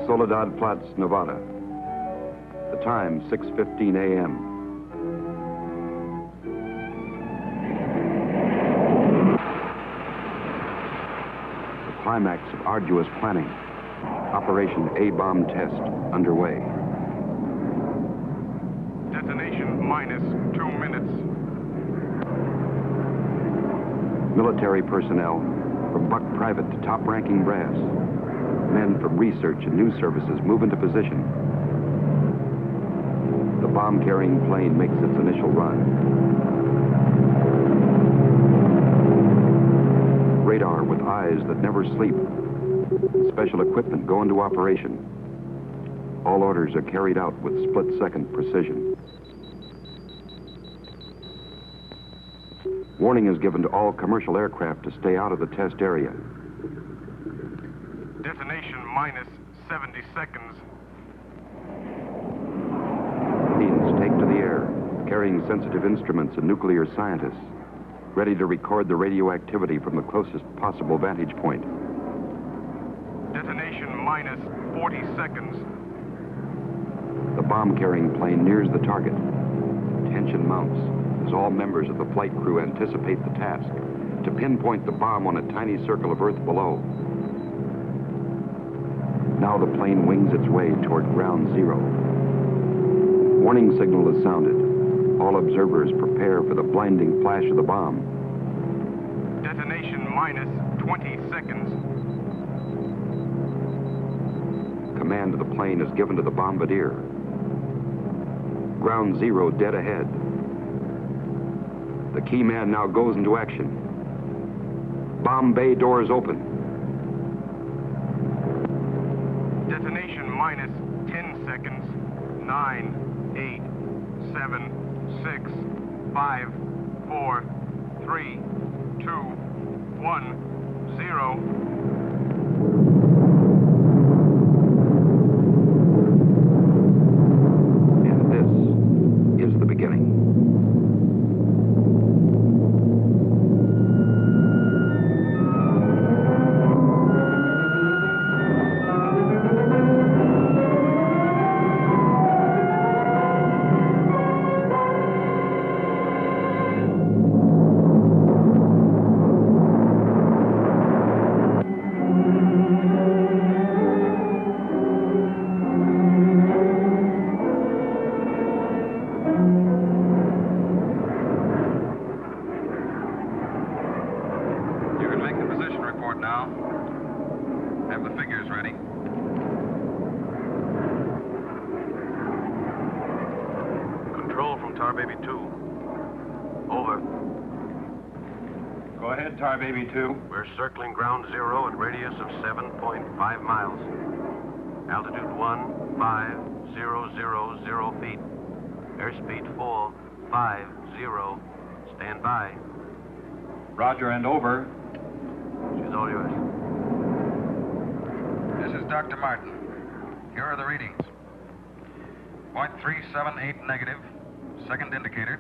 Soledad Platz, Nevada. The time, 6:15 a.m. The climax of arduous planning. Operation A-bomb test underway. Detonation minus 2 minutes. Military personnel, from buck private to top-ranking brass. Men from research and news services move into position. The bomb-carrying plane makes its initial run. Radar with eyes that never sleep. Special equipment go into operation. All orders are carried out with split-second precision. Warning is given to all commercial aircraft to stay out of the test area. Detonation minus 70 seconds. Planes take to the air, carrying sensitive instruments and nuclear scientists, ready to record the radioactivity from the closest possible vantage point. Detonation minus 40 seconds. The bomb-carrying plane nears the target. Tension mounts as all members of the flight crew anticipate the task to pinpoint the bomb on a tiny circle of Earth below. Now the plane wings its way toward ground zero. Warning signal is sounded. All observers prepare for the blinding flash of the bomb. Detonation minus 20 seconds. Command of the plane is given to the bombardier. Ground zero dead ahead. The key man now goes into action. Bomb bay doors open. Detonation minus 10 seconds. 9, 8, 7, 6, 5, 4, 3, 2, 1, 0. And this is the beginning. Baby 2. We're circling ground zero at radius of 7.5 miles. Altitude 15,000 feet. Airspeed full 50. Stand by. Roger and over. She's all yours. This is Dr. Martin. Here are the readings. 0.378 negative. Second indicator.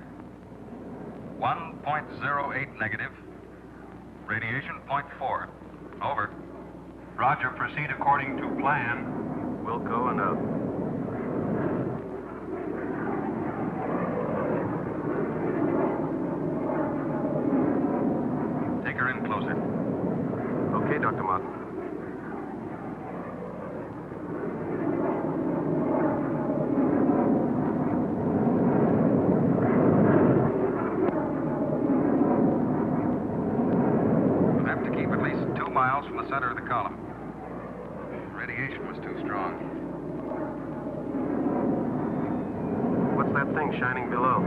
1.08 negative. Radiation 0.4. Over. Roger, proceed according to plan. Wilco and out. Take her in closer. Okay, Dr. Martin. From the center of the column. Radiation was too strong. What's that thing shining below?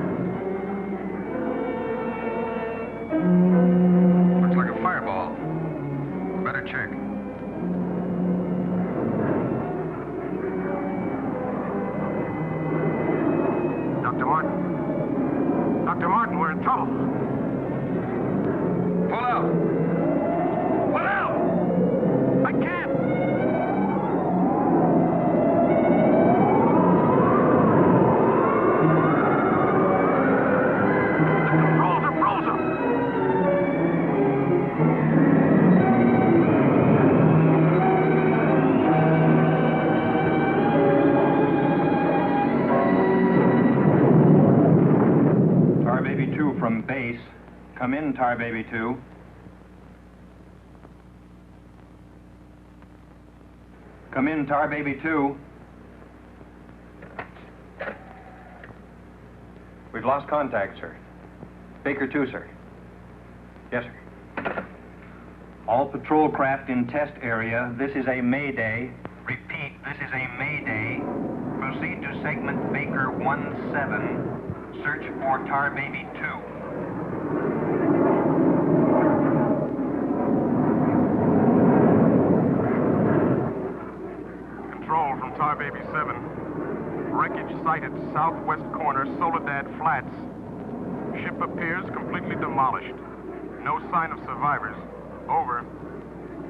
Looks like a fireball. Better check. Dr. Martin. Dr. Martin, we're in trouble. Pull out. What else? I can't! The controls are frozen! Come in, Tar Baby 2. Come in, Tar Baby 2. We've lost contact, sir. Baker 2, sir. Yes, sir. All patrol craft in test area. This is a mayday. Repeat, this is a mayday. Proceed to segment Baker 17. Search for Tar Baby 2. Control from Tar Baby 7. Wreckage sighted southwest corner, Soledad Flats. Ship appears completely demolished. No sign of survivors. Over.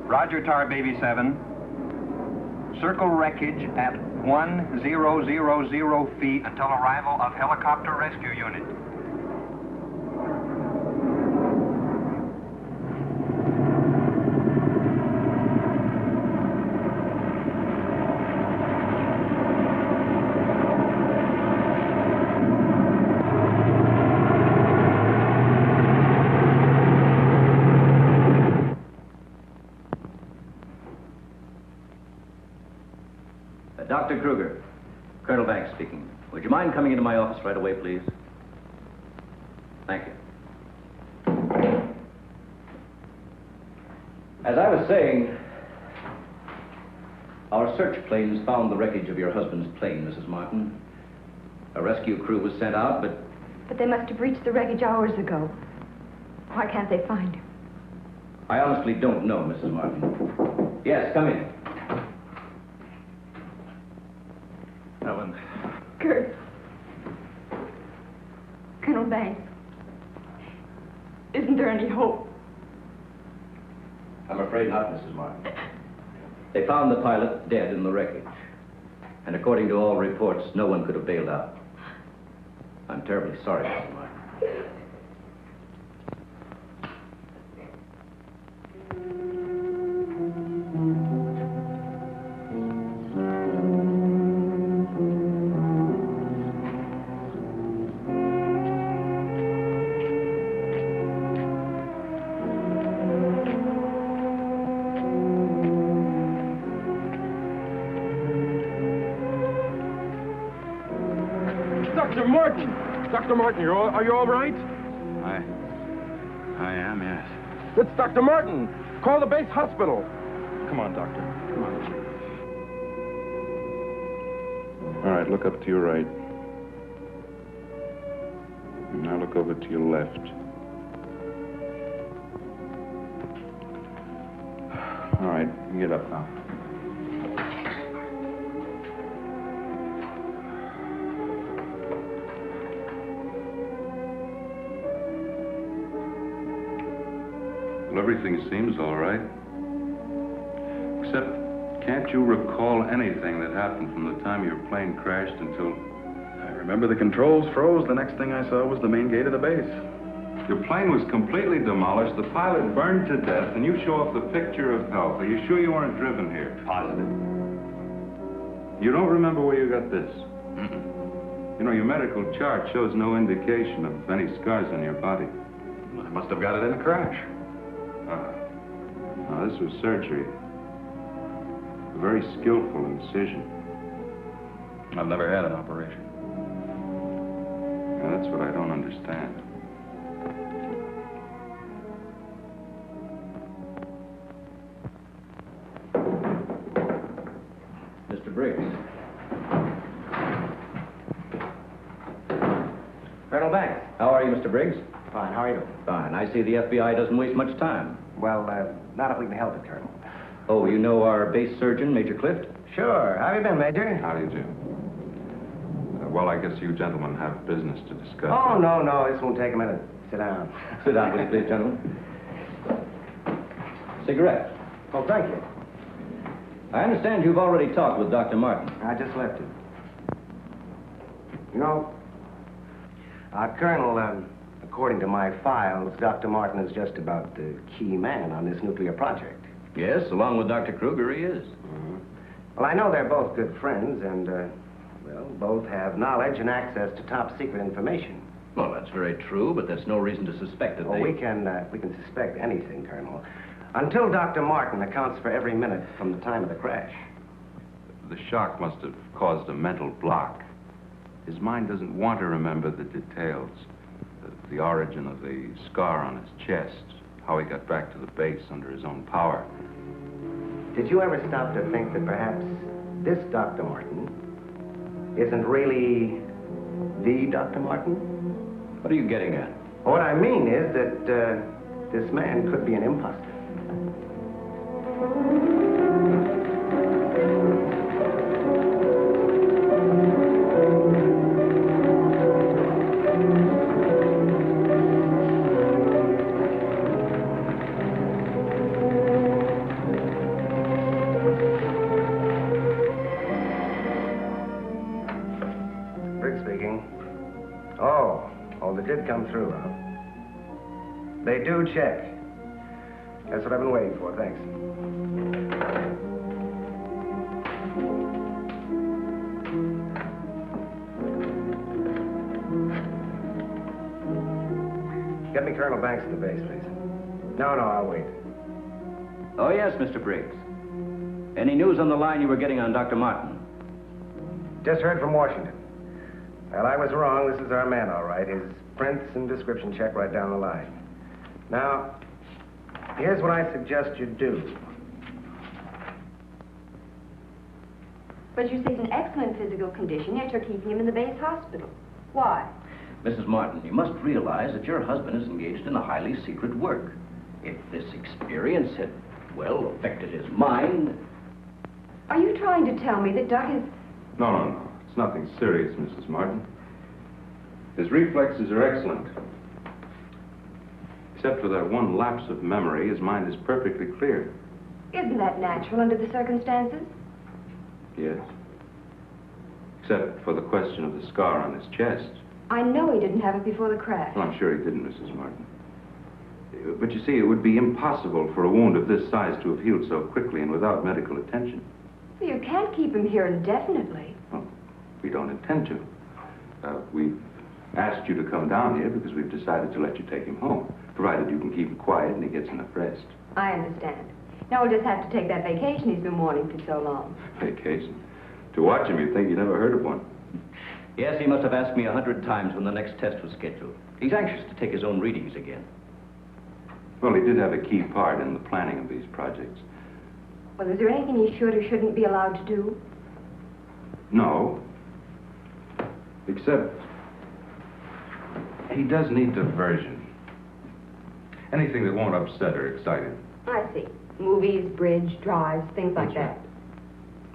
Roger, Tar Baby 7. Circle wreckage at 1000 feet until arrival of helicopter rescue unit. Dr. Kruger, Colonel Banks speaking. Would you mind coming into my office right away, please? Thank you. As I was saying, our search planes found the wreckage of your husband's plane, Mrs. Martin. A rescue crew was sent out, but... But they must have reached the wreckage hours ago. Why can't they find him? I honestly don't know, Mrs. Martin. Yes, come in. Ellen. Kurt. Colonel Banks. Isn't there any hope? I'm afraid not, Mrs. Martin. They found the pilot dead in the wreckage. And according to all reports, no one could have bailed out. I'm terribly sorry, Mrs. Martin. Dr. Martin, are you all right? I am, yes. It's Dr. Martin. Call the base hospital. Come on, Doctor. Come on. All right, look up to your right. And now look over to your left. All right, you can get up now. Well, everything seems all right. Except, can't you recall anything that happened from the time your plane crashed until... I remember the controls froze. The next thing I saw was the main gate of the base. Your plane was completely demolished, the pilot burned to death, and you show off the picture of health. Are you sure you weren't driven here? Positive. You don't remember where you got this? Mm-mm. You know, your medical chart shows no indication of any scars on your body. Well, I must have got it in a crash. Now, this was surgery. A very skillful incision. I've never had an operation. Now, that's what I don't understand. Mr. Briggs. Colonel Banks. How are you, Mr. Briggs? Fine, how are you? Fine. I see the FBI doesn't waste much time. Well, not if we can help it, Colonel. Oh, you know our base surgeon, Major Clift? Sure. How have you been, Major? How do you do? Well, I guess you gentlemen have business to discuss. Oh, no. This won't take a minute. Sit down. Sit down, will you please, gentlemen. Cigarette. Oh, thank you. I understand you've already talked with Dr. Martin. I just left him. You know, Colonel, according to my files, Dr. Martin is just about the key man on this nuclear project. Yes, along with Dr. Kruger, he is. Mm-hmm. Well, I know they're both good friends, and, well, both have knowledge and access to top-secret information. Well, that's very true, but that's no reason to suspect that Oh, we can suspect anything, Colonel. Until Dr. Martin accounts for every minute from the time of the crash. The shock must have caused a mental block. His mind doesn't want to remember the details. The origin of the scar on his chest, how he got back to the base under his own power. Did you ever stop to think that perhaps this Dr. Martin isn't really the Dr. Martin? What are you getting at? What I mean is that this man could be an imposter. Come through, huh? They do check. That's what I've been waiting for, thanks. Get me Colonel Banks at the base, please. No, I'll wait. Oh, yes, Mr. Briggs. Any news on the line you were getting on Dr. Martin? Just heard from Washington. Well, I was wrong. This is our man, all right. His prints and description check right down the line. Now, here's what I suggest you do. But you say he's in excellent physical condition, yet you're keeping him in the base hospital. Why? Mrs. Martin, you must realize that your husband is engaged in a highly secret work. If this experience had, well, affected his mind... Are you trying to tell me that Doc is... No. It's nothing serious, Mrs. Martin. His reflexes are excellent. Except for that one lapse of memory, his mind is perfectly clear. Isn't that natural under the circumstances? Yes. Except for the question of the scar on his chest. I know he didn't have it before the crash. Well, I'm sure he didn't, Mrs. Martin. But you see, it would be impossible for a wound of this size to have healed so quickly and without medical attention. Well, you can't keep him here indefinitely. Well, we don't intend to. We've asked you to come down here because we've decided to let you take him home, provided you can keep him quiet and he gets enough rest. I understand. Now we'll just have to take that vacation he's been wanting for so long. Vacation? To watch him, you'd think you never heard of one. Yes, he must have asked me 100 times when the next test was scheduled. He's anxious to take his own readings again. Well, he did have a key part in the planning of these projects. Well, is there anything he should or shouldn't be allowed to do? No. Except, he does need diversion. Anything that won't upset or excite him. I see. Movies, bridge, drives, things like that.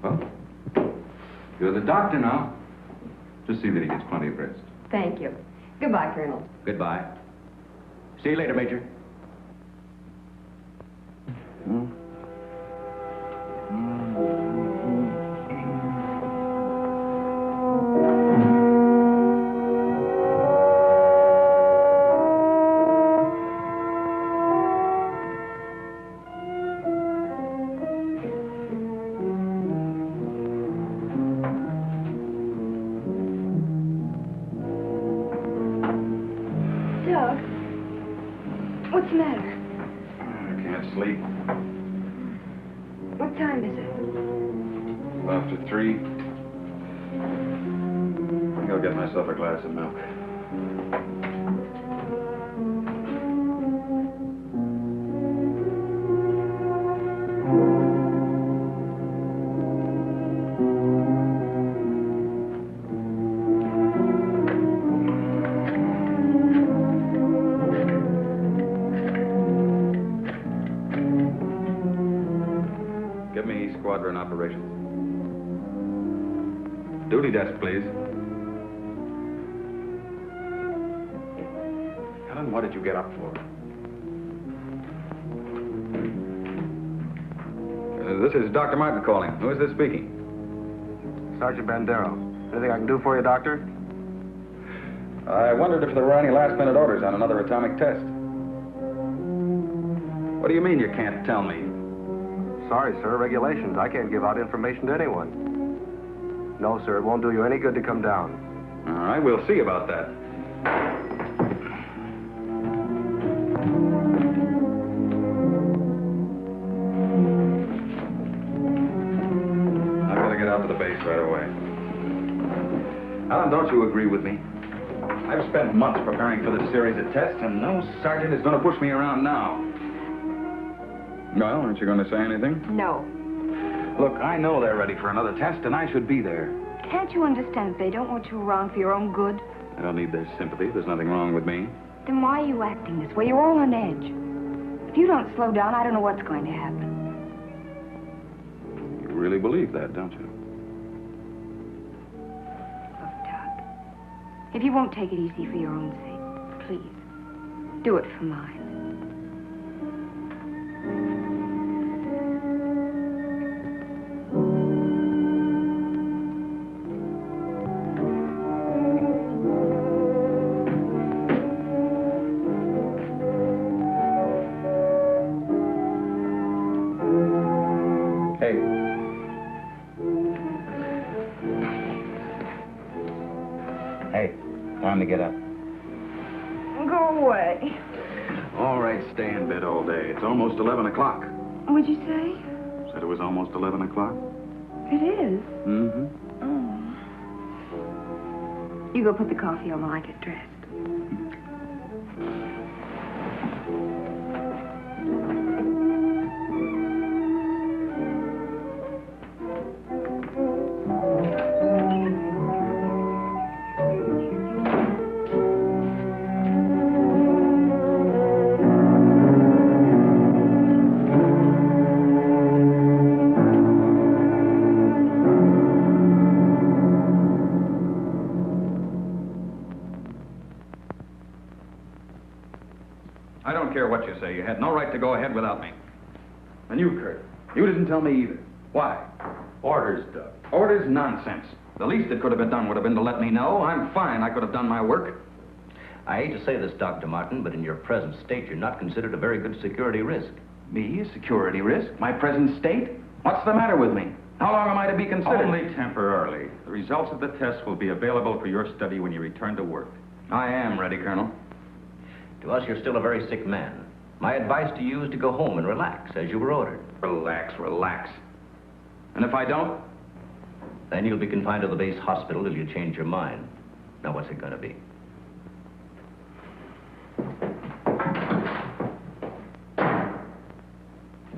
Well, you're the doctor now. Just see that he gets plenty of rest. Thank you. Goodbye, Colonel. Goodbye. See you later, Major. Doug, what's the matter? I can't sleep. What time is it? After 3. I think I'll get myself a glass of milk. Give me squadron operations. Duty desk, please. Helen, what did you get up for? This is Dr. Martin calling. Who is this speaking? Sergeant Bandero. Anything I can do for you, Doctor? I wondered if there were any last-minute orders on another atomic test. What do you mean you can't tell me? Sorry, sir. Regulations. I can't give out information to anyone. No, sir. It won't do you any good to come down. All right, we'll see about that. case right away. Alan, don't you agree with me? I've spent months preparing for this series of tests, and no sergeant is going to push me around now. Well, aren't you going to say anything? No. Look, I know they're ready for another test, and I should be there. Can't you understand that they don't want you around for your own good? I don't need their sympathy. There's nothing wrong with me. Then why are you acting this way? You're all on edge. If you don't slow down, I don't know what's going to happen. You really believe that, don't you? Look, Doc, if you won't take it easy for your own sake, please, do it for mine. Hey, time to get up. Go away. All right, stay in bed all day. It's almost 11 o'clock. What'd you say? Said it was almost 11 o'clock? It is. Mm-hmm. Oh. You go put the coffee on while I get dressed. I don't care what you say. You had no right to go ahead without me. And you, Kurt, you didn't tell me either. Why? Orders, Doug. Orders? Nonsense. The least that could have been done would have been to let me know. I'm fine. I could have done my work. I hate to say this, Dr. Martin, but in your present state, you're not considered a very good security risk. Me, a security risk? My present state? What's the matter with me? How long am I to be considered? Only temporarily. The results of the test will be available for your study when you return to work. I am ready, Colonel. To us, you're still a very sick man. My advice to you is to go home and relax, as you were ordered. Relax, relax. And if I don't? Then you'll be confined to the base hospital till you change your mind. Now, what's it going to be?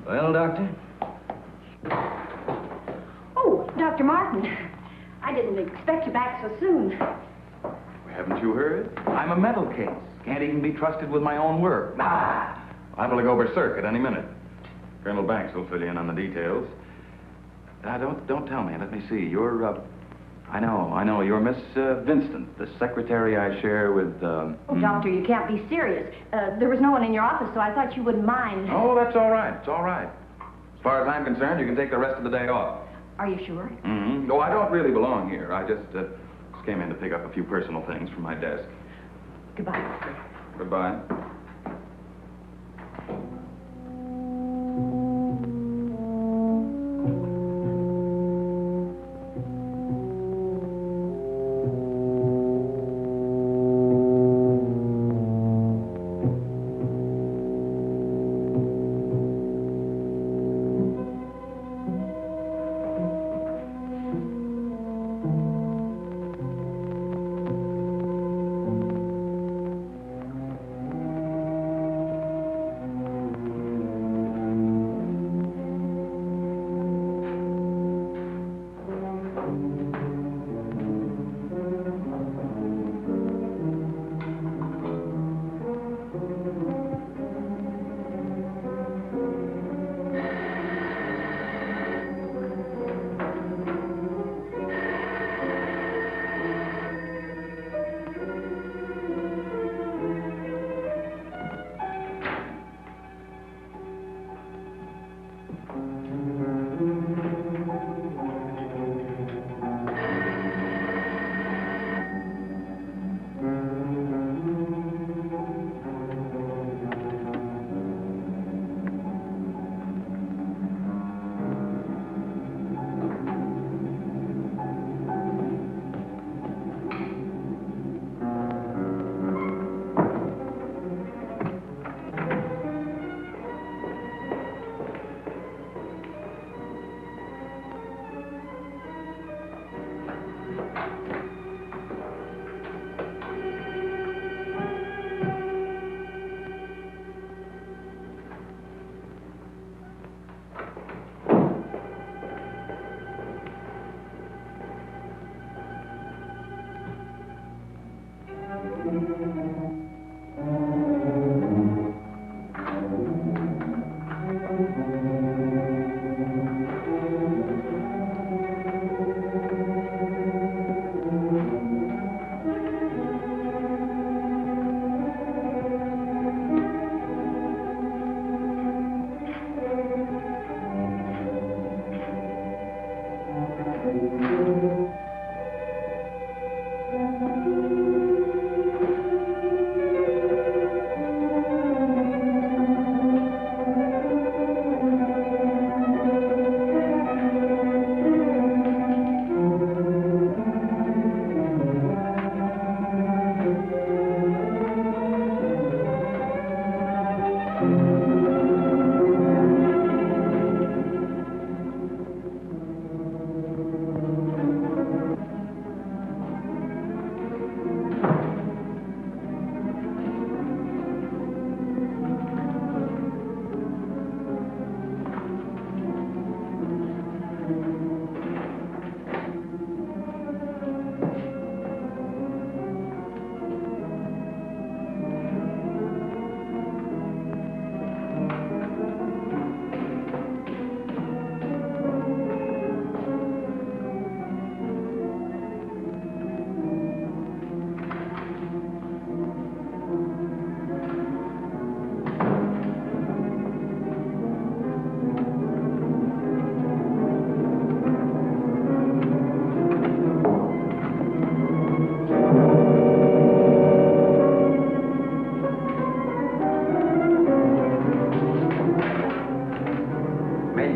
Well, Doctor? Oh, Dr. Martin. I didn't expect you back so soon. Haven't you heard? I'm a mental case. Can't even be trusted with my own work. Liable to go berserk at any minute. Colonel Banks will fill you in on the details. Don't tell me. Let me see. You're, I know. You're Miss Vincent, the secretary I share with, Oh, Doctor, you can't be serious. There was no one in your office, so I thought you wouldn't mind. Oh, that's all right. It's all right. As far as I'm concerned, you can take the rest of the day off. Are you sure? Mm-hmm. No, I don't really belong here. I just came in to pick up a few personal things from my desk. Goodbye, Doctor. Goodbye.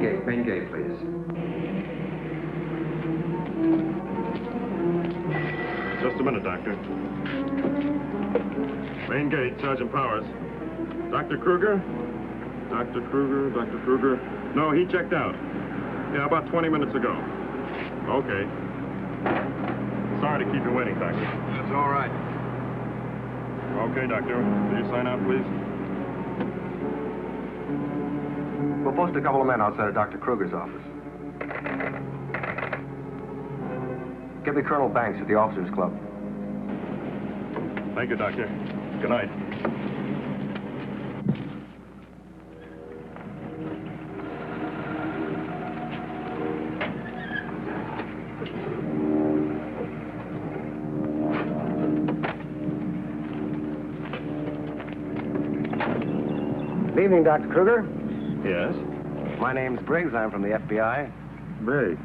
Main gate, please. Just a minute, Doctor. Main gate, Sergeant Powers. Dr. Kruger? Dr. Kruger. No, he checked out. Yeah, about 20 minutes ago. Okay. Sorry to keep you waiting, Doctor. That's all right. Okay, Doctor. Will you sign out, please? We'll post a couple of men outside of Dr. Kruger's office. Get me Colonel Banks at the Officers Club. Thank you, Doctor. Good night. Good evening, Dr. Kruger. Yes? My name's Briggs. I'm from the FBI. Briggs.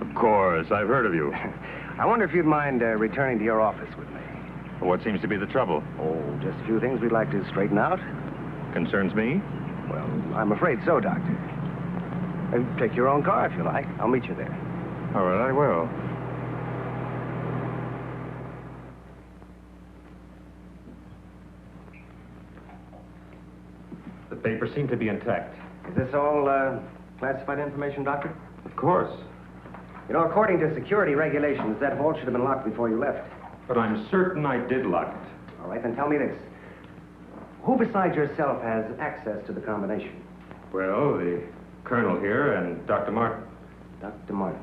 Of course, I've heard of you. I wonder if you'd mind returning to your office with me. What seems to be the trouble? Oh, just a few things we'd like to straighten out. Concerns me? Well, I'm afraid so, Doctor. Take your own car if you like. I'll meet you there. All right, I will. The papers seem to be intact. Is this all classified information, Doctor? Of course. You know, according to security regulations, that vault should have been locked before you left. But I'm certain I did lock it. All right, then tell me this. Who besides yourself has access to the combination? Well, the colonel here and Dr. Martin. Dr. Martin.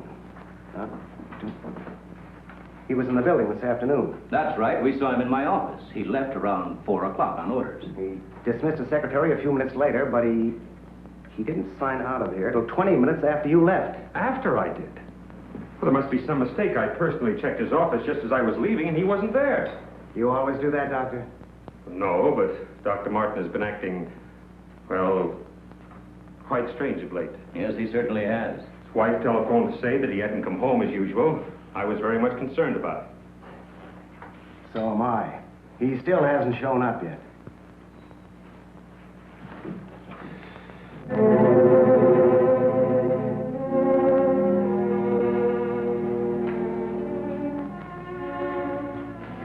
He was in the building this afternoon. That's right. We saw him in my office. He left around 4 o'clock on orders. He dismissed his secretary a few minutes later, but he didn't sign out of here till 20 minutes after you left. After I did? Well, there must be some mistake. I personally checked his office just as I was leaving, and he wasn't there. You always do that, Doctor? No, but Dr. Martin has been acting, well, quite strange of late. Yes, he certainly has. His wife telephoned to say that he hadn't come home as usual. I was very much concerned about it. So am I. He still hasn't shown up yet.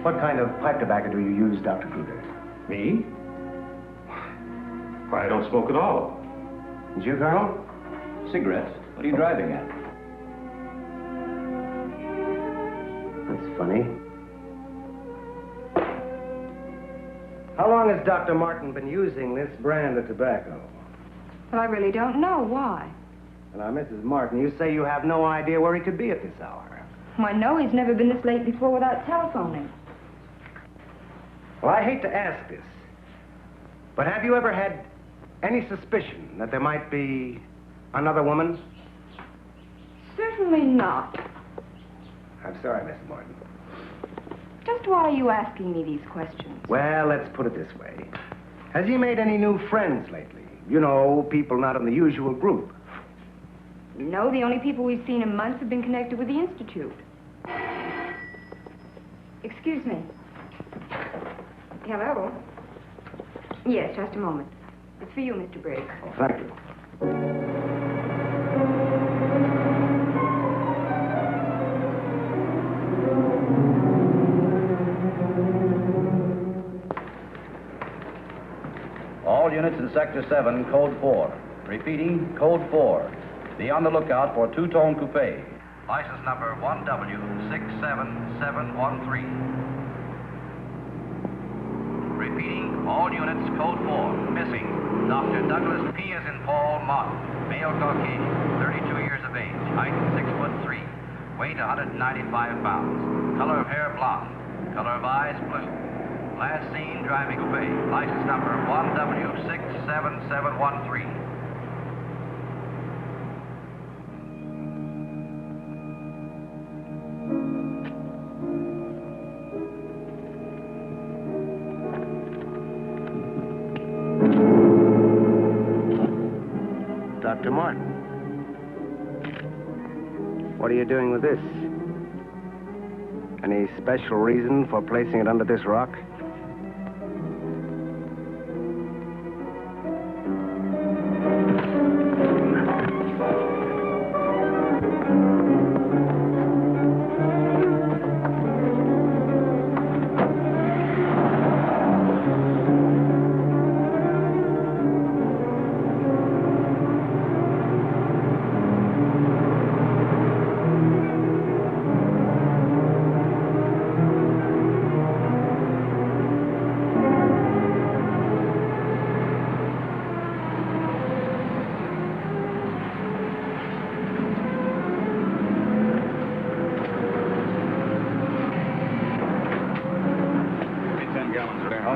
What kind of pipe tobacco do you use, Dr. Kruger? Me? Why, I don't smoke at all. Did you, Colonel? Cigarettes? What are you driving at? That's funny. How long has Dr. Martin been using this brand of tobacco? Well, I really don't know. Why? Now, Mrs. Martin, you say you have no idea where he could be at this hour. Well, no, he's never been this late before without telephoning. Well, I hate to ask this, but have you ever had any suspicion that there might be another woman? Certainly not. I'm sorry, Mrs. Martin. Just why are you asking me these questions? Well, let's put it this way. Has he made any new friends lately? You know, people not in the usual group. No, the only people we've seen in months have been connected with the Institute. Excuse me. Hello? Yes, just a moment. It's for you, Mr. Briggs. Oh, thank you. All units in Sector 7, Code 4. Repeating, Code 4. Be on the lookout for two-tone coupe. License number 1W67713. Repeating, all units, Code 4. Missing, Dr. Douglas P. as in Paul Martin. Male Caucasian, 32 years of age. Height 6'3". Weight 195 pounds. Color of hair blonde. Color of eyes blue. Last seen driving coupe. License number 1W67713. Dr. Martin. What are you doing with this? Any special reason for placing it under this rock?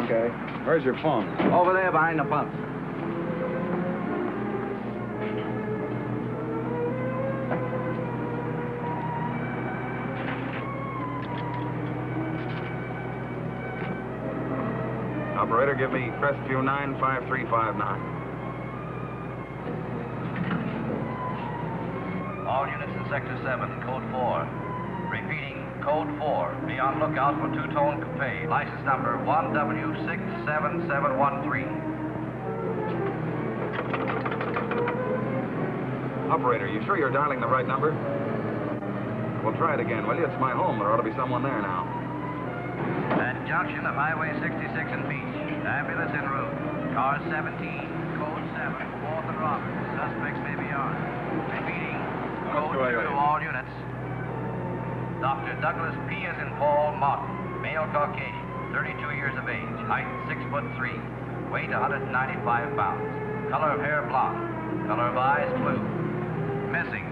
Okay. Where's your phone? Over there behind the pumps. Operator, give me Crestview 95359. All units in Sector 7, Code 4. Repeating, Code 4. Be on lookout for two-tone coupe. License number 1W67713. Operator, you sure you're dialing the right number? Well, try it again, will you? It's my home. There ought to be someone there now. At junction of Highway 66 and Beach. Ambulance en route. Car 17, Code 7, 4th and Roberts. Suspects may be armed. Repeating, Code 2 to all units. Dr. Douglas P. as in Paul Martin. Male Caucasian, 32 years of age. Height 6'3". Weight 195 pounds. Color of hair blonde. Color of eyes blue. Missing,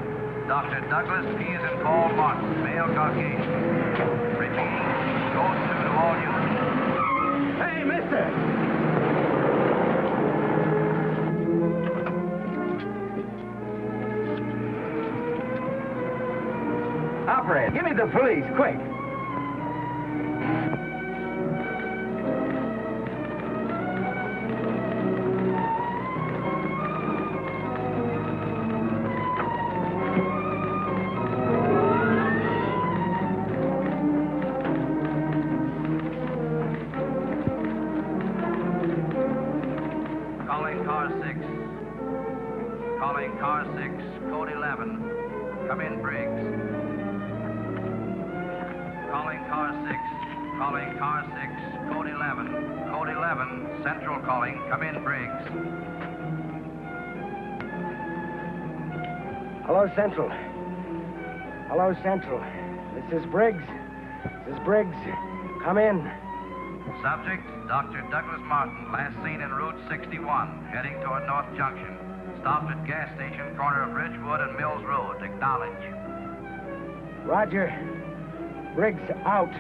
Dr. Douglas P. as in Paul Martin. Male Caucasian. Repeating, Code 2 to all units. Hey, mister! Operator, give me the police, quick! Calling car 6. Calling car 6, Code 11. Come in, Briggs. Calling car 6. Calling car 6, Code 11. Code 11, Central calling. Come in, Briggs. Hello, Central. Hello, Central. This is Briggs. This is Briggs. Come in. Subject, Dr. Douglas Martin, last seen en Route 61, heading toward North Junction. Stopped at gas station, corner of Ridgewood and Mills Road. Acknowledge. Roger. Briggs out.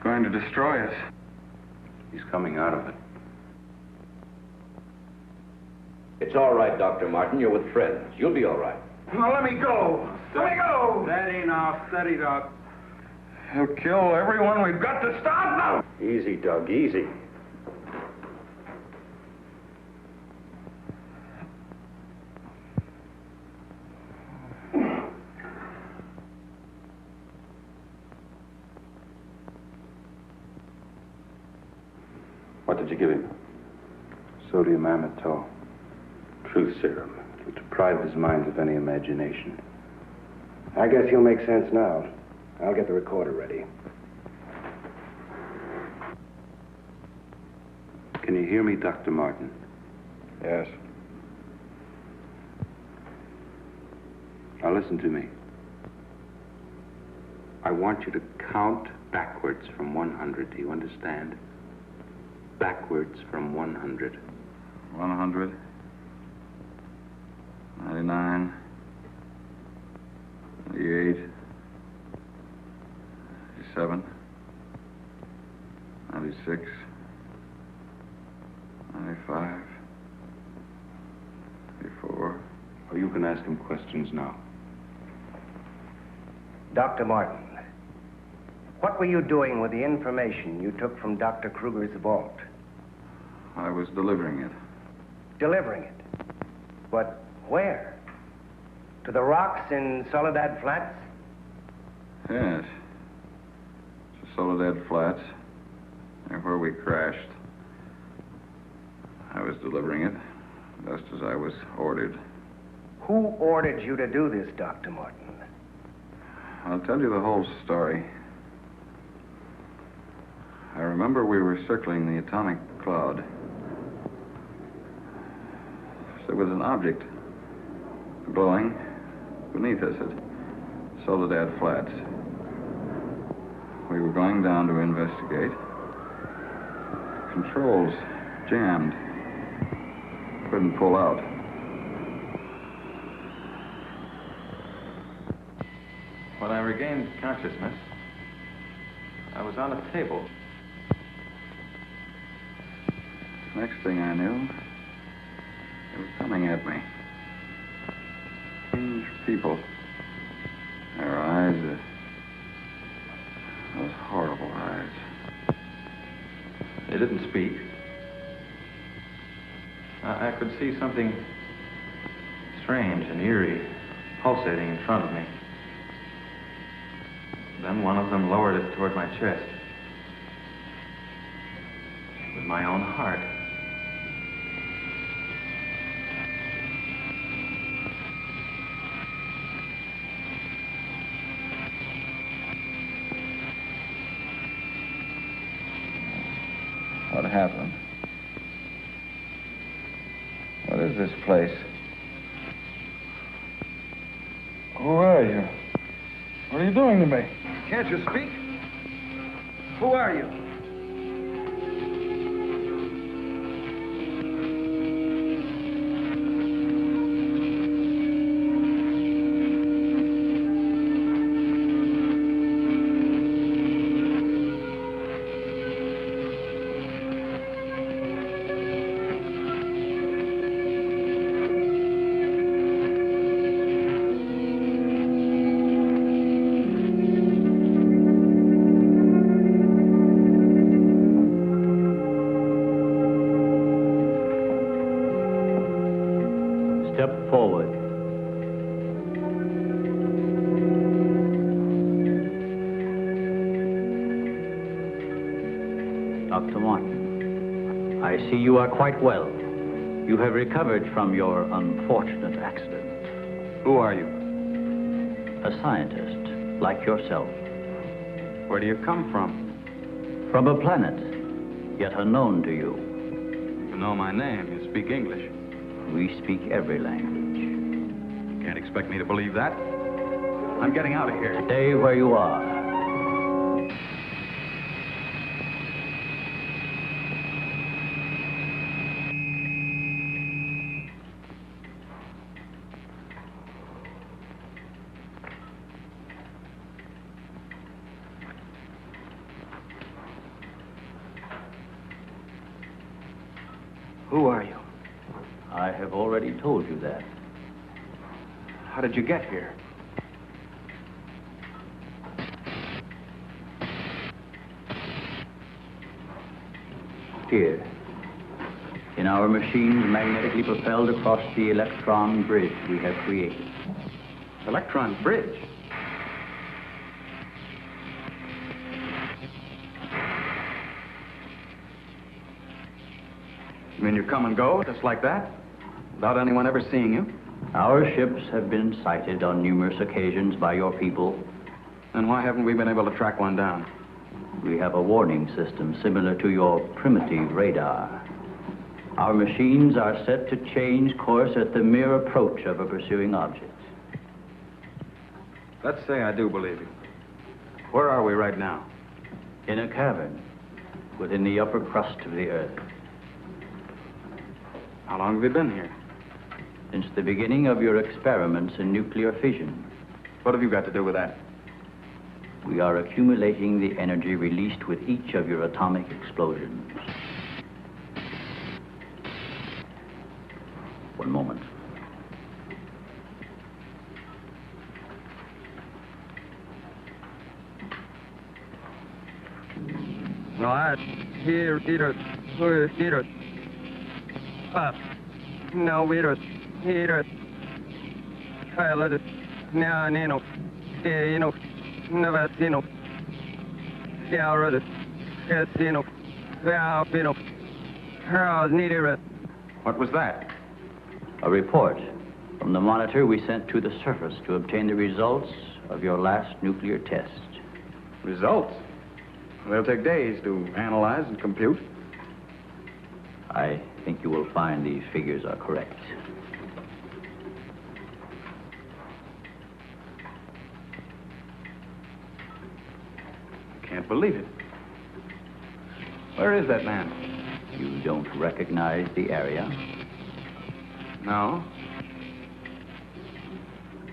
They're going to destroy us. He's coming out of it. It's all right, Dr. Martin. You're with friends. You'll be all right. Now, let me go. Let me go. Steady now, steady, Doc. He'll kill everyone. We've got to stop now. Easy, Doug, easy. What did you give him? Sodium amytal. Truth serum. To deprive his mind of any imagination. I guess he'll make sense now. I'll get the recorder ready. Can you hear me, Dr. Martin? Yes. Now listen to me. I want you to count backwards from 100. Do you understand? Backwards from 100. 100. 99. 98. 97. 96. 95. 94. Or you can ask him questions now. Dr. Martin, what were you doing with the information you took from Dr. Kruger's vault? I was delivering it. Delivering it? But where? To the rocks in Soledad Flats? Yes. To Soledad Flats, where we crashed. I was delivering it, just as I was ordered. Who ordered you to do this, Dr. Martin? I'll tell you the whole story. I remember we were circling the atomic cloud. There was an object glowing beneath us at Soledad Flats. We were going down to investigate. Controls jammed. Couldn't pull out. When I regained consciousness, I was on a table. Next thing I knew, they were coming at me. Strange people. Their eyes, those horrible eyes. They didn't speak. I could see something strange and eerie pulsating in front of me. Then one of them lowered it toward my chest. It was my own heart. What happened? What is this place? Who are you? What are you doing to me? Can't you speak? Who are you? Step forward. Dr. Martin, I see you are quite well. You have recovered from your unfortunate accident. Who are you? A scientist, like yourself. Where do you come from? From a planet, yet unknown to you. You know my name. You speak English. We speak every language. Can't expect me to believe that. I'm getting out of here. Stay where you are. Who are you? I have already told you that. How did you get here? Here, in our machines magnetically propelled across the electron bridge we have created. Electron bridge? You mean you come and go just like that? Without anyone ever seeing you? Our ships have been sighted on numerous occasions by your people. Then why haven't we been able to track one down? We have a warning system similar to your primitive radar. Our machines are set to change course at the mere approach of a pursuing object. Let's say I do believe you. Where are we right now? In a cavern within the upper crust of the Earth. How long have you been here? Since the beginning of your experiments in nuclear fission. What have you got to do with that? We are accumulating the energy released with each of your atomic explosions. One moment. No, I here. No, we're here. Pilot. Nano. Navasino. Galrod. Casino. Valpino. How's neither. What was that? A report from the monitor we sent to the surface to obtain the results of your last nuclear test. Results? They'll take days to analyze and compute. I think you will find these figures are correct. Can't believe it. Where is that man? You don't recognize the area? No.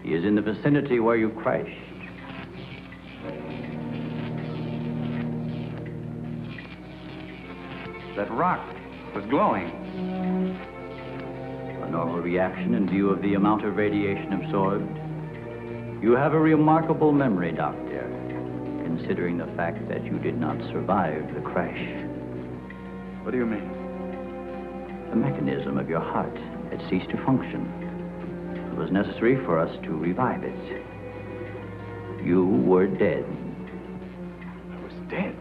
He is in the vicinity where you crashed. That rock was glowing. A normal reaction in view of the amount of radiation absorbed. You have a remarkable memory, Doctor, considering the fact that you did not survive the crash. What do you mean? The mechanism of your heart had ceased to function. It was necessary for us to revive it. You were dead. I was dead?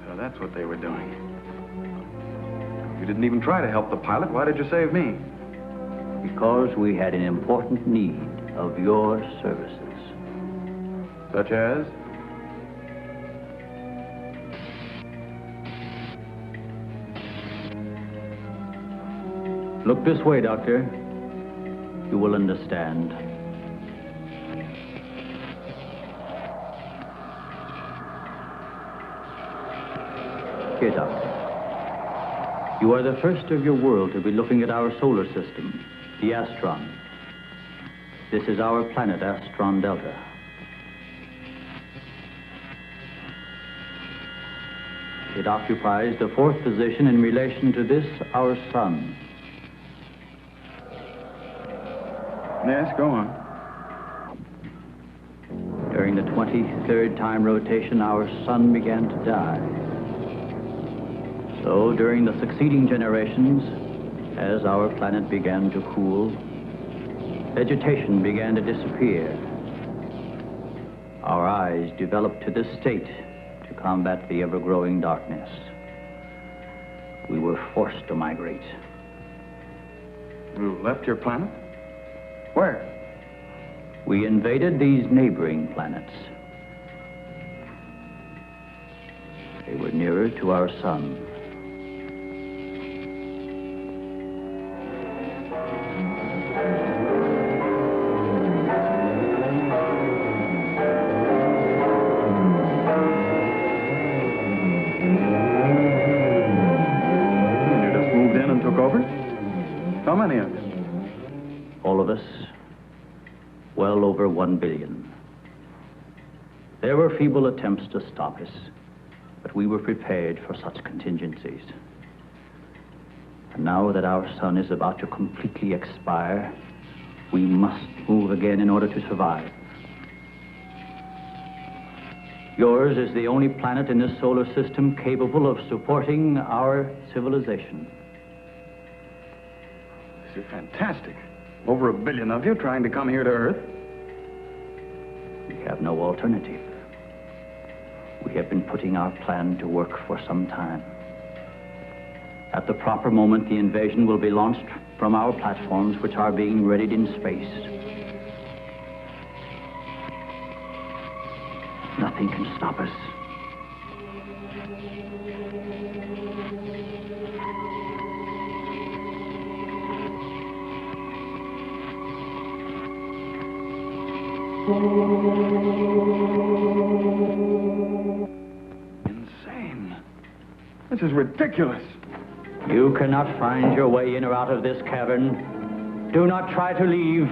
So that's what they were doing. You didn't even try to help the pilot. Why did you save me? Because we had an important need of your services. Such as? Look this way, Doctor. You will understand. Here, Doctor. You are the first of your world to be looking at our solar system, the Astron. This is our planet, Astron Delta. It occupies the fourth position in relation to this, our sun. Yes, go on. During the 23rd time rotation, our sun began to die. So, during the succeeding generations, as our planet began to cool, vegetation began to disappear. Our eyes developed to this state to combat the ever-growing darkness. We were forced to migrate. You left your planet? Where? We invaded these neighboring planets. They were nearer to our sun. You just moved in and took over? How many of you? All of us, well over 1 billion. There were feeble attempts to stop us, but we were prepared for such contingencies. And now that our sun is about to completely expire, we must move again in order to survive. Yours is the only planet in this solar system capable of supporting our civilization. This is fantastic. Over 1 billion of you trying to come here to Earth. We have no alternative. We have been putting our plan to work for some time. At the proper moment, the invasion will be launched from our platforms, which are being readied in space. Nothing can stop us. Insane. This is ridiculous. You cannot find your way in or out of this cavern. Do not try to leave.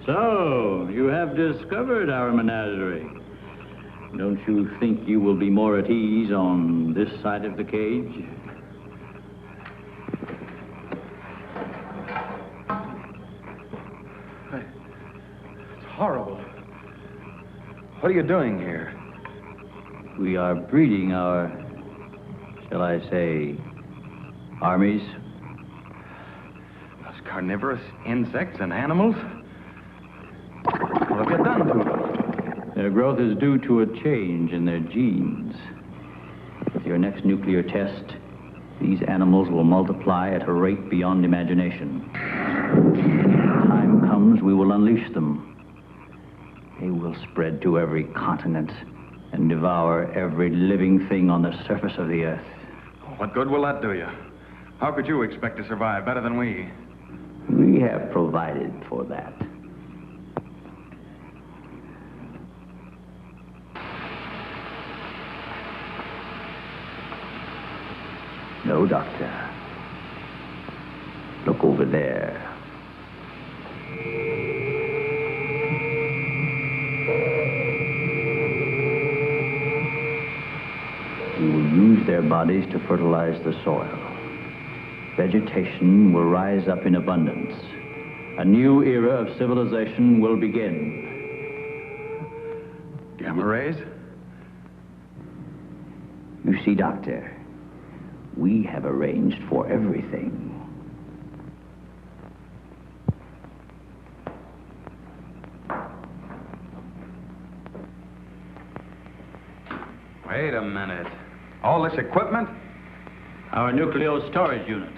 So, you have discovered our menagerie. Don't you think you will be more at ease on this side of the cage? It's horrible. What are you doing here? We are breeding our, shall I say, armies. Those carnivorous insects and animals? What have you done to them? Their growth is due to a change in their genes. With your next nuclear test, these animals will multiply at a rate beyond imagination. When the time comes, we will unleash them. They will spread to every continent and devour every living thing on the surface of the earth. What good will that do you? How could you expect to survive better than we? We have provided for that. No, Doctor. Look over there. We will use their bodies to fertilize the soil. Vegetation will rise up in abundance. A new era of civilization will begin. Gamma rays? You see, Doctor, we have arranged for everything. Wait a minute. All this equipment? Our nuclear storage units.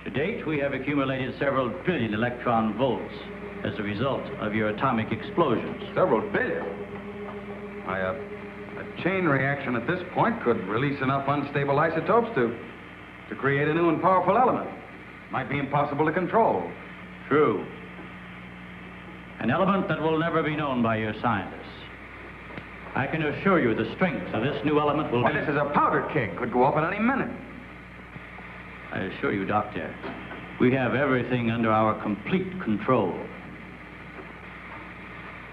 To date, we have accumulated several billion electron volts as a result of your atomic explosions. Several billion? A chain reaction at this point could release enough unstable isotopes to create a new and powerful element. Might be impossible to control. True. An element that will never be known by your scientists. I can assure you the strength of this new element will... Why, this is a powder keg. Could go off at any minute. I assure you, Doctor, we have everything under our complete control.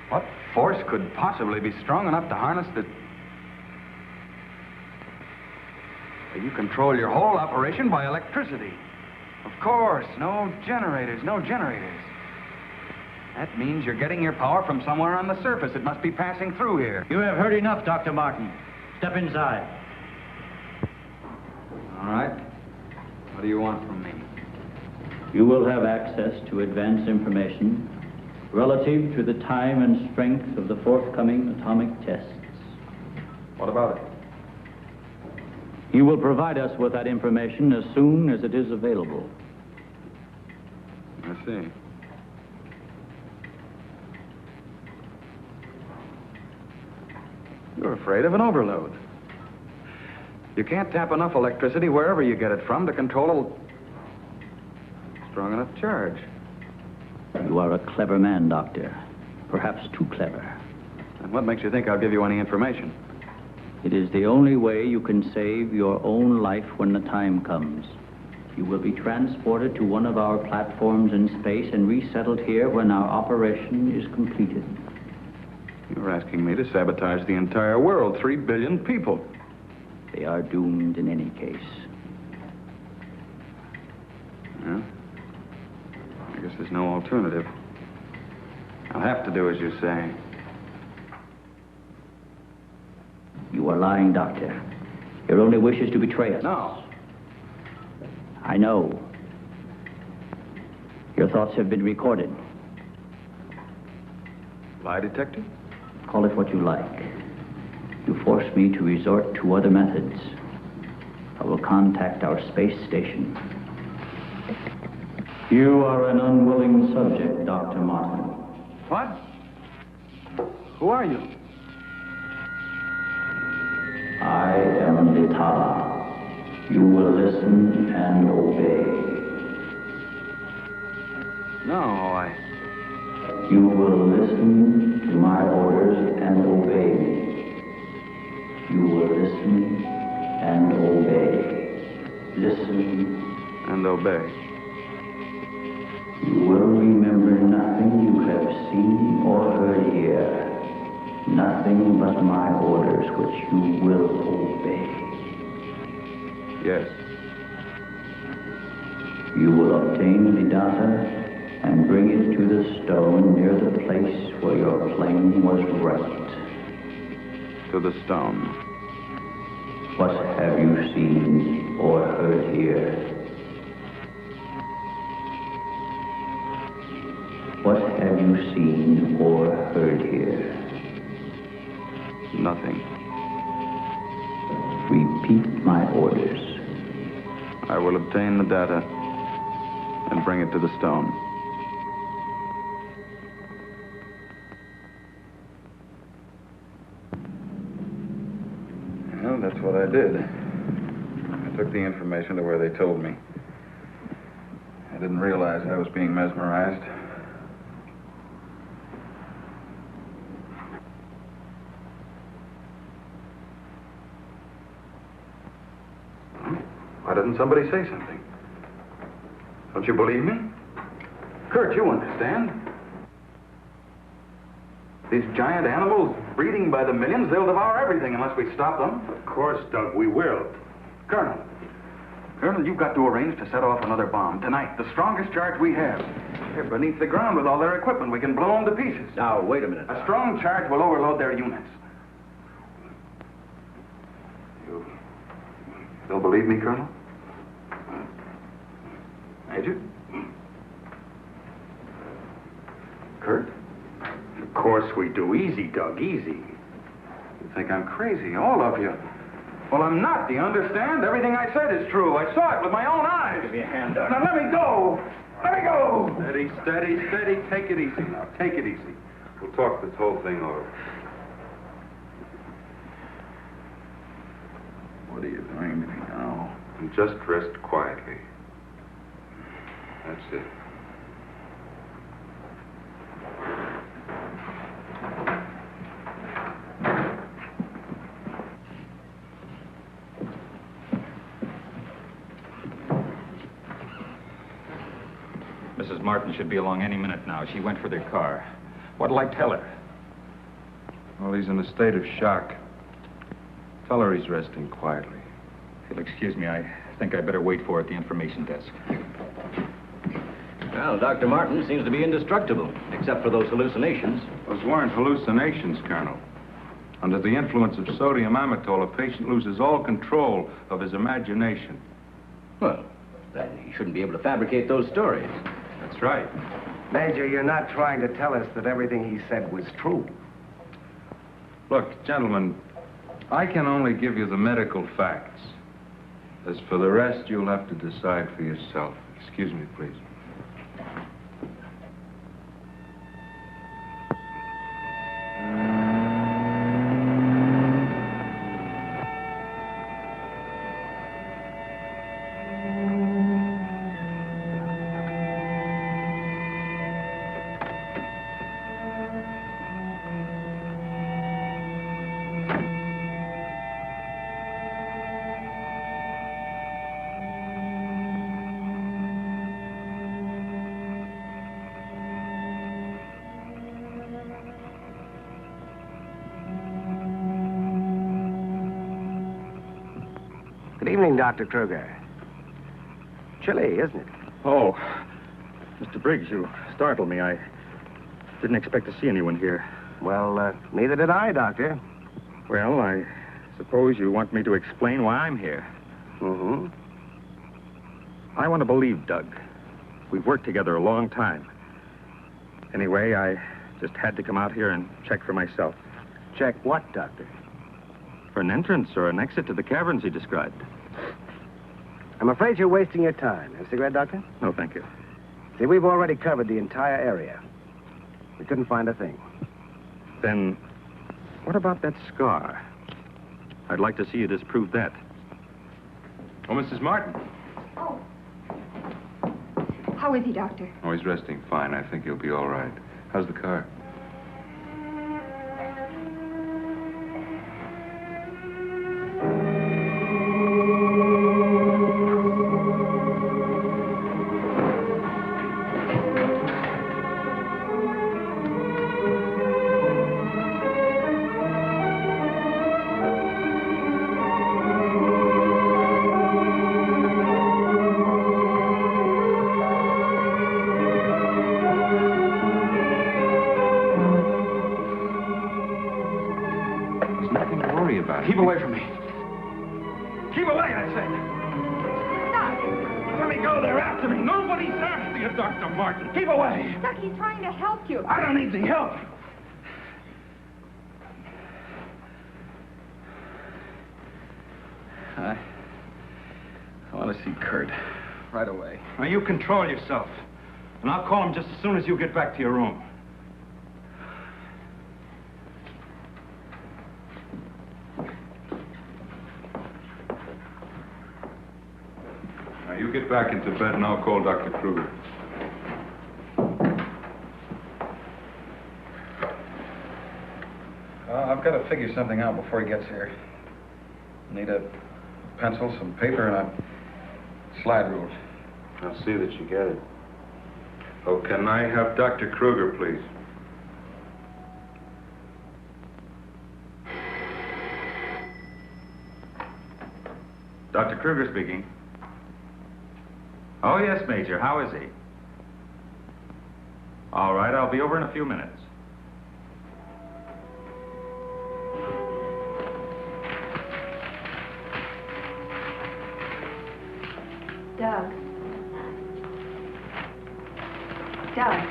What force could possibly be strong enough to harness the... You control your whole operation by electricity. Of course, no generators. That means you're getting your power from somewhere on the surface. It must be passing through here. You have heard enough, Dr. Martin. Step inside. All right. What do you want from me? You will have access to advanced information relative to the time and strength of the forthcoming atomic tests. What about it? You will provide us with that information as soon as it is available. I see. You're afraid of an overload. You can't tap enough electricity wherever you get it from to control a strong enough charge. You are a clever man, Doctor. Perhaps too clever. And what makes you think I'll give you any information? It is the only way you can save your own life when the time comes. You will be transported to one of our platforms in space and resettled here when our operation is completed. You're asking me to sabotage the entire world, 3 billion people. They are doomed in any case. Yeah? I guess there's no alternative. I'll have to do as you say. You are lying, Doctor. Your only wish is to betray us. No. I know. Your thoughts have been recorded. Lie detector? Call it what you like. You force me to resort to other methods. I will contact our space station. You are an unwilling subject, Dr. Martin. What? Who are you? I am Vitala. You will listen and obey. No, You will listen to my orders and obey me. You will listen and obey. Listen and obey. You will remember nothing you have which you will obey. Yes. You will obtain the data and bring it to the stone near the place where your plane was wrecked. To the stone. What have you seen or heard here? What have you seen or heard here? Nothing. Repeat my orders. I will obtain the data and bring it to the stone. Well, that's what I did. I took the information to where they told me. I didn't realize I was being mesmerized. Why doesn't somebody say something? Don't you believe me? Kurt, you understand. These giant animals breeding by the millions, they'll devour everything unless we stop them. Of course, Doug, we will. Colonel, you've got to arrange to set off another bomb tonight. The strongest charge we have. They're beneath the ground with all their equipment. We can blow them to pieces. Now, wait a minute. A strong charge will overload their units. You don't believe me, Colonel? Major? Kurt? Of course we do. Easy, Doug, easy. You think I'm crazy, all of you. Well, I'm not, do you understand? Everything I said is true. I saw it with my own eyes. Give me a hand, Doug. Now, let me go. Let me go. Steady, steady, steady. Take it easy now. Take it easy. We'll talk this whole thing over. What are you doing to me now? And just rest quietly. That's it. Mrs. Martin should be along any minute now. She went for their car. What'll I tell her? Well, he's in a state of shock. Tell her he's resting quietly. If you'll excuse me, I think I better wait for her at the information desk. Well, Dr. Martin seems to be indestructible, except for those hallucinations. Those weren't hallucinations, Colonel. Under the influence of sodium amytal, a patient loses all control of his imagination. Well, then he shouldn't be able to fabricate those stories. That's right. Major, you're not trying to tell us that everything he said was true. Look, gentlemen, I can only give you the medical facts. As for the rest, you'll have to decide for yourself. Excuse me, please. Good evening, Dr. Kruger. Chilly, isn't it? Oh, Mr. Briggs, you startled me. I didn't expect to see anyone here. Well, neither did I, Doctor. Well, I suppose you want me to explain why I'm here. Mm-hmm. I want to believe Doug. We've worked together a long time. Anyway, I just had to come out here and check for myself. Check what, Doctor? For an entrance or an exit to the caverns he described. I'm afraid you're wasting your time. Have a cigarette, Doctor? No, thank you. See, we've already covered the entire area. We couldn't find a thing. Then, what about that scar? I'd like to see you disprove that. Oh, Mrs. Martin. Oh. How is he, Doctor? Oh, he's resting fine. I think he'll be all right. How's the car? away, I said. Doug! Let me go. They're after me. Nobody's after you, Dr. Martin. Keep away. Doug, he's trying to help you. I don't need the help. I want to see Kurt right away. Now, you control yourself. And I'll call him just as soon as you get back to your room. Now, you get back into bed and I'll call Dr. Kruger. I've got to figure something out before he gets here. Need a pencil, some paper, and a slide rule. I'll see that you get it. Oh, can I have Dr. Kruger, please? Dr. Kruger speaking. Oh, yes, Major. How is he? All right, I'll be over in a few minutes. Doug. Doug.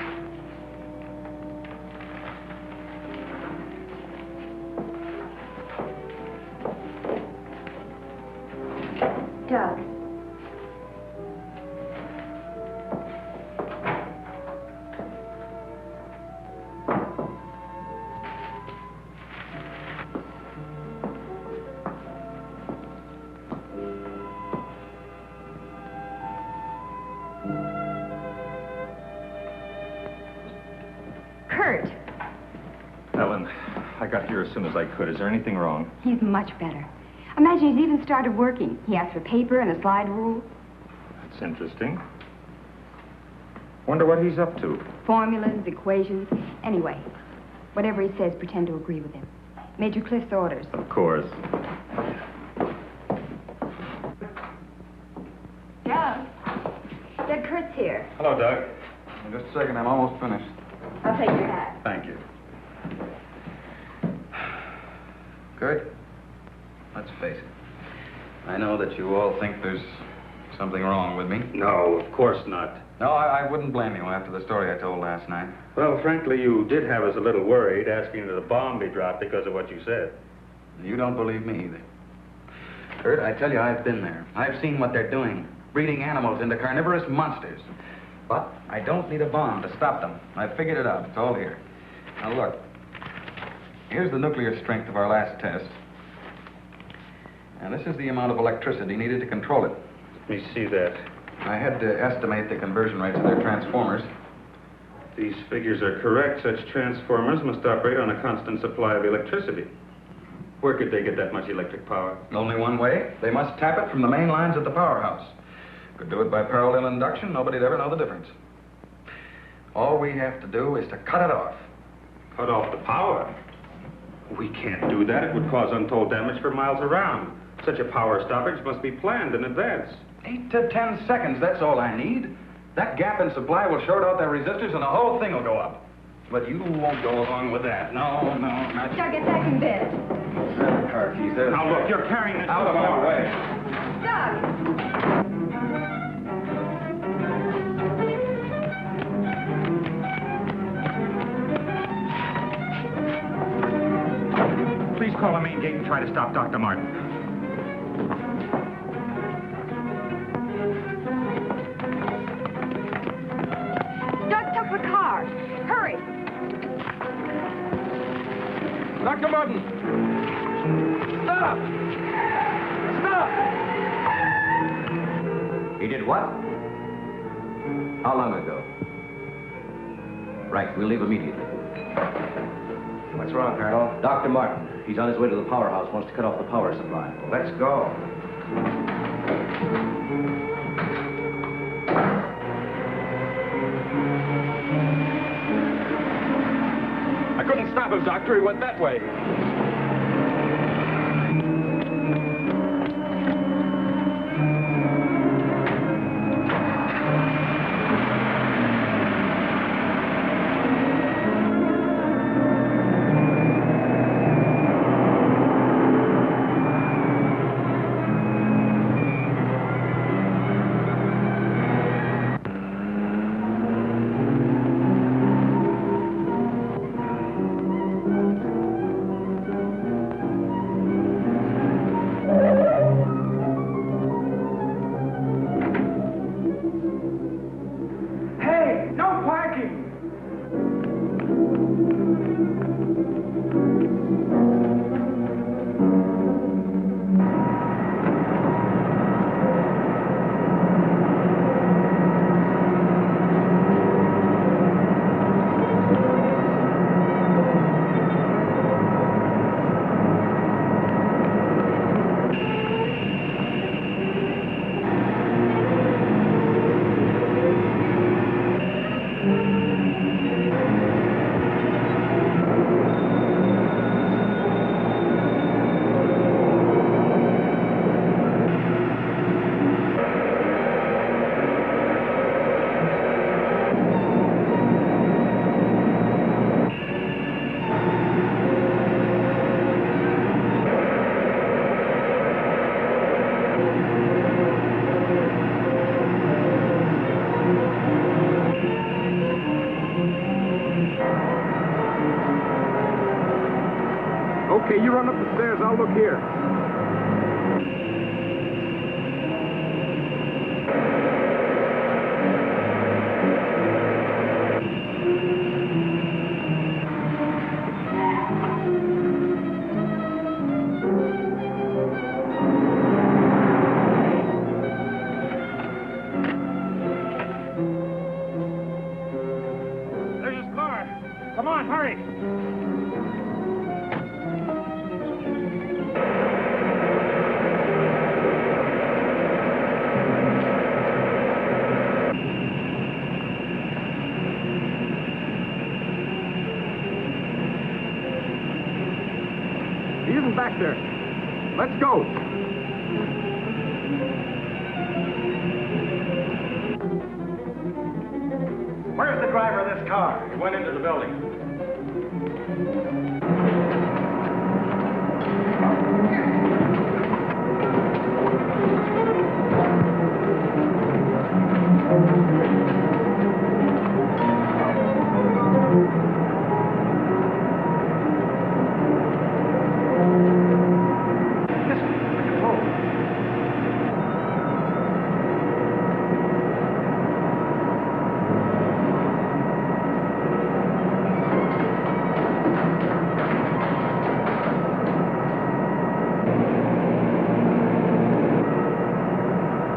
Doug. Kurt. Ellen, I got here as soon as I could. Is there anything wrong? He's much better. Imagine he's even started working. He asked for paper and a slide rule. That's interesting. Wonder what he's up to. Formulas, equations. Anyway, whatever he says, pretend to agree with him. Major Cliff's orders. Of course. Doug. Doug, Kurt's here. Hello, Doug. Just a second, I'm almost finished. I'll take your hat. Thank you. Kurt, let's face it. I know that you all think there's something wrong with me. No, of course not. No, I wouldn't blame you after the story I told last night. Well, frankly, you did have us a little worried, asking that a bomb be dropped because of what you said. You don't believe me either. Kurt, I tell you, I've been there. I've seen what they're doing, breeding animals into carnivorous monsters. But I don't need a bomb to stop them. I've figured it out. It's all here. Now, look. Here's the nuclear strength of our last test. And this is the amount of electricity needed to control it. Let me see that. I had to estimate the conversion rates of their transformers. These figures are correct. Such transformers must operate on a constant supply of electricity. Where could they get that much electric power? Only one way. They must tap it from the main lines at the powerhouse. Could do it by parallel induction. Nobody'd ever know the difference. All we have to do is to cut it off. Cut off the power? We can't do that. It would cause untold damage for miles around. Such a power stoppage must be planned in advance. 8 to 10 seconds, that's all I need. That gap in supply will short out their resistors and the whole thing will go up. But you won't go along with that. No, not... Doug, get back in bed. There's the car keys. There's Now, look, you're carrying this out of my way. Doug! Please call the main gate and try to stop Dr. Martin. Doug took the car. Hurry. Dr. Martin! Stop! Stop! He did what? How long ago? Right, we'll leave immediately. What's wrong, Colonel? Dr. Martin, he's on his way to the powerhouse, wants to cut off the power supply. Let's go. I couldn't stop him, Doctor. He went that way. Okay, you run up the stairs. I'll look here. There's his car. Come on, hurry. He isn't back there. Let's go. Where's the driver of this car? He went into the building.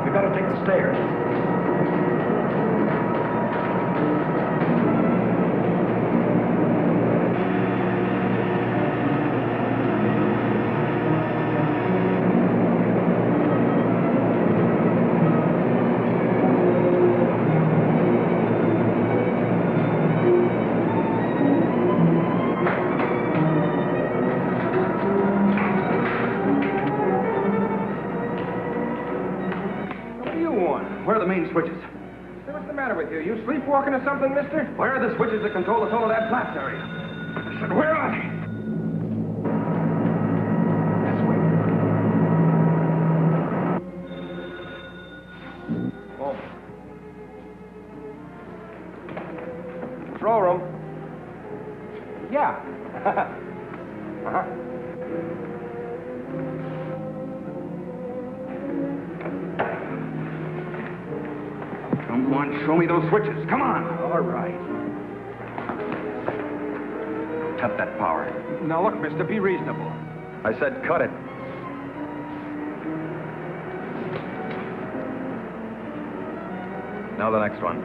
We gotta take the stairs. What do you want? Where are the main switches? Hey, what's the matter with you? You sleepwalking or something, mister? Where are the switches that control the solar lab flaps area? I said, where are they? This way. Oh. Control room. Yeah. Uh-huh. Come on, show me those switches. Come on. All right. Cut that power. Now, look, mister, be reasonable. I said cut it. Now the next one.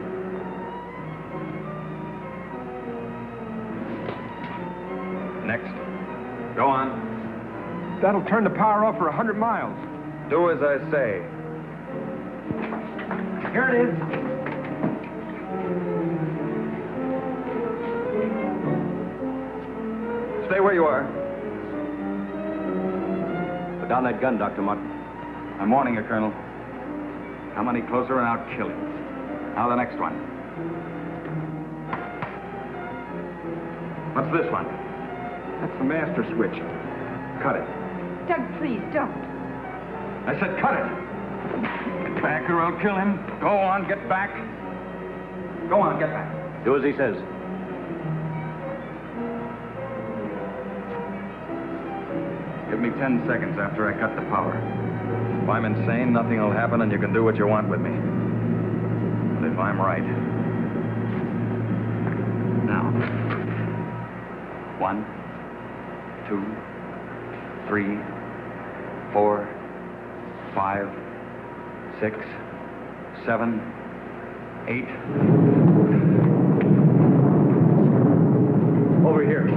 Next. Go on. That'll turn the power off for 100 miles. Do as I say. Here it is. Stay where you are. Put down that gun, Dr. Martin. I'm warning you, Colonel. Come any closer and I'll kill you. Now the next one. What's this one? That's the master switch. Cut it. Doug, please, don't. I said cut it. Get back or I'll kill him. Go on, get back. Go on, get back. Do as he says. Give me 10 seconds after I cut the power. If I'm insane, nothing will happen and you can do what you want with me. But if I'm right... Now. 1, 2, 3, 4, 5, 6, 7, 8. Over here.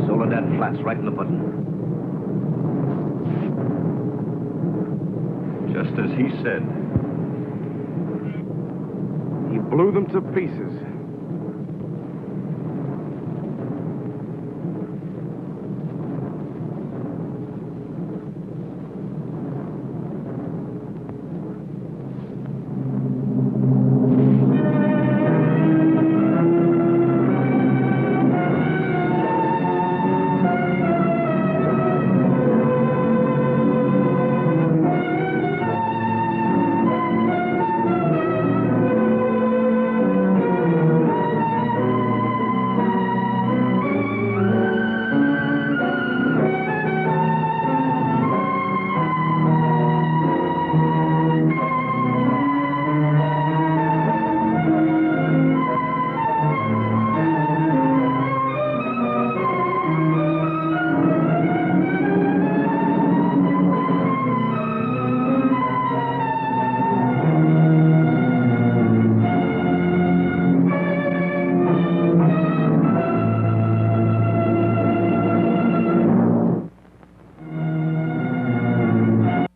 Soledad flats right in the button. Just as he said. He blew them to pieces.